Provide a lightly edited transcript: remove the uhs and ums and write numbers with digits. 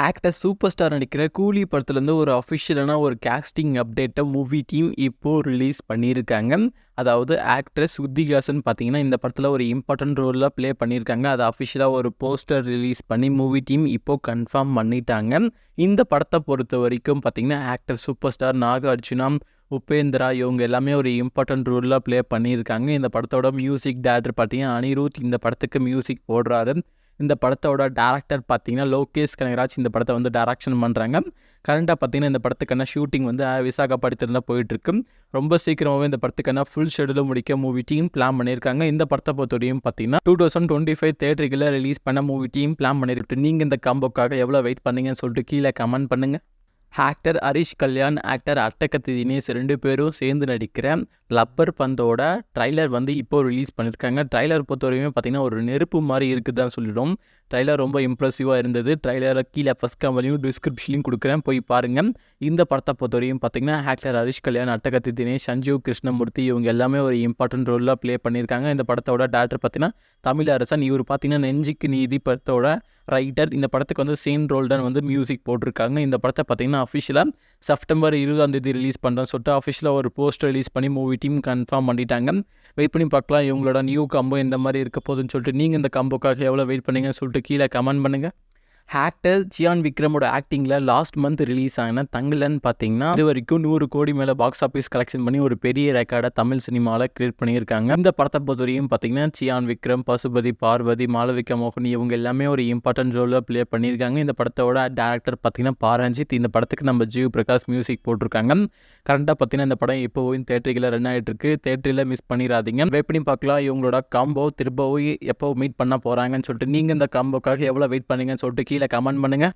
Actor super star நடிக்கிற கூலி படத்துலேருந்து ஒரு அஃபிஷியலான ஒரு கேஸ்டிங் அப்டேட்டை மூவி டீம் இப்போது ரிலீஸ் பண்ணியிருக்காங்க. அதாவது ஆக்ட்ரஸ் ஸ்ருதிஹாசன் பார்த்தீங்கன்னா இந்த படத்தில் ஒரு இம்பார்ட்டன்ட் ரோலில் ப்ளே பண்ணியிருக்காங்க. அதை அஃபிஷியலாக ஒரு போஸ்டர் ரிலீஸ் பண்ணி மூவி டீம் இப்போது கன்ஃபார்ம் பண்ணிட்டாங்க. இந்த படத்தை பொறுத்த வரைக்கும் பார்த்தீங்கன்னா actor super star Nagarjuna, Upendra இவங்க எல்லாமே ஒரு இம்பார்ட்டன்ட் ரோலில் ப்ளே பண்ணியிருக்காங்க. இந்த படத்தோட மியூசிக் டைரக்டர் பார்த்தீங்கன்னா அனிருத் இந்த படத்துக்கு மியூசிக் போடுறாரு. இந்த படத்தோட டேரக்டர் பார்த்தீங்கன்னா லோகேஷ் கனகராஜ் இந்த படத்தை வந்து டைரக்ஷன் பண்ணுறாங்க. கரண்ட்டாக பார்த்தீங்கன்னா இந்த படத்துக்கான ஷூட்டிங் வந்து விசாகப்பட்டினத்தில் போயிட்டுருக்கு. ரொம்ப சீக்கிரமாகவே இந்த படத்துக்கான ஃபுல் ஷெடியூலும் முடிக்க மூவி டீம் பிளான் பண்ணியிருக்காங்க. இந்த படத்தை பொறுத்தவரையும் பார்த்தீங்கன்னா 2025 தேட்டருக்குள்ள ரிலீஸ் பண்ண மூவி டீம் பிளான் பண்ணியிருக்கு. நீங்கள் இந்த காம்போக்காக எவ்வளோ வெயிட் பண்ணீங்கன்னு சொல்லிட்டு கீழே கமெண்ட் பண்ணுங்கள். ஆக்டர் ஹரிஷ் கல்யாண், ஆக்டர் அட்டகத்தி தினேஷ் 2 பேரும் சேர்ந்து நடிக்கிற லப்பர் பந்தோட ட்ரைலர் வந்து இப்போ ரிலீஸ் பண்ணியிருக்காங்க. ட்ரைலர் பொறுத்தவரையுமே பார்த்தீங்கன்னா ஒரு நெருப்பு மாதிரி இருக்குதுதான் சொல்லிடும். ட்ரைலர் ரொம்ப இம்ப்ரெசிவாக இருந்தது. ட்ரைலரை கீழே ஃபஸ்ட் கமெண்ட்லையும் டிஸ்கிரிப்ஷன்லையும் கொடுக்குறேன், போய் பாருங்கள். இந்த படத்தை பொறுத்தவரையும் பார்த்தீங்கன்னா ஆக்டர் ஹரிஷ் கல்யாண், அட்டகத்தி தினேஷ், சஞ்சீவ் கிருஷ்ணமூர்த்தி இவங்க எல்லாமே ஒரு இம்பார்ட்டன்ட் ரோலில் ப்ளே பண்ணியிருக்காங்க. இந்த படத்தோட டேரக்டர் பார்த்தீங்கன்னா தமிழரசன். இவர் பார்த்தீங்கன்னா நெஞ்சுக்கு நீதி படத்தோட ரைட்டர். இந்த படத்துக்கு வந்து சேன் ரோல்டன் வந்து மியூசிக் போட்டிருக்காங்க. இந்த படத்தை பார்த்தீங்கன்னா அஃபிஷியலாக செப்டம்பர் 20 ரிலீஸ் பண்ணுறேன்னு சொல்லிட்டு அஃபிஷியலாக ஒரு போஸ்டர் ரிலீஸ் பண்ணி மூவி டீம் கன்ஃபார்ம் பண்ணிட்டாங்க. வெயிட் பண்ணி பார்க்கலாம் இவங்களோட நியூ காம்போ எந்த மாதிரி இருக்க போகுதுன்னு சொல்லிட்டு. நீங்கள் இந்த காம்போக்காக எவ்வளோ வெயிட் பண்ணீங்கன்னு சொல்லிட்டு கீழே கமெண்ட் பண்ணுங்கள். Actor Ziyan விக்ரமோட ஆக்டிங்கில் last month release ஆன தங்கலன் பார்த்தீங்கன்னா இது வரைக்கும் 100 கோடி மேலே பாக்ஸ் ஆஃபீஸ் கலெக்ஷன் பண்ணி ஒரு பெரிய ரெக்கார்டை தமிழ் சினிமாவில் கிரியேட் பண்ணியிருக்காங்க. இந்த படத்தை பொறுத்தவரையும் பார்த்தீங்கன்னா ஜியான் விக்ரம், பசுபதி, பார்வதி, மாளவிகா மோகன் இவங்க எல்லாமே ஒரு இம்பார்ட்டன்ட் ரோலில் ப்ளே பண்ணியிருக்காங்க. இந்த படத்தோட டேரக்டர் பார்த்தீங்கன்னா பாரஞ்சித். இந்த படத்துக்கு நம்ம ஜீவ் பிரகாஷ் மியூசிக் போட்டிருக்காங்க. கரண்டாக பார்த்தீங்கன்னா இந்த படம் இப்போவும் தேட்டரில் ரன் ஆகிட்டு இருக்கு. தேட்டரில் மிஸ் பண்ணிடாதீங்க. வெயிட் பண்ணி பார்க்கலாம் இவங்களோட காம்போ திரும்பவும் எப்போ மீட் பண்ண போகிறாங்கன்னு சொல்லிட்டு. நீங்கள் இந்த காம்போக்காக எவ்வளோ வெயிட் பண்ணீங்கன்னு சொல்லிட்டு கீழே கமெண்ட் பண்ணுங்கள்.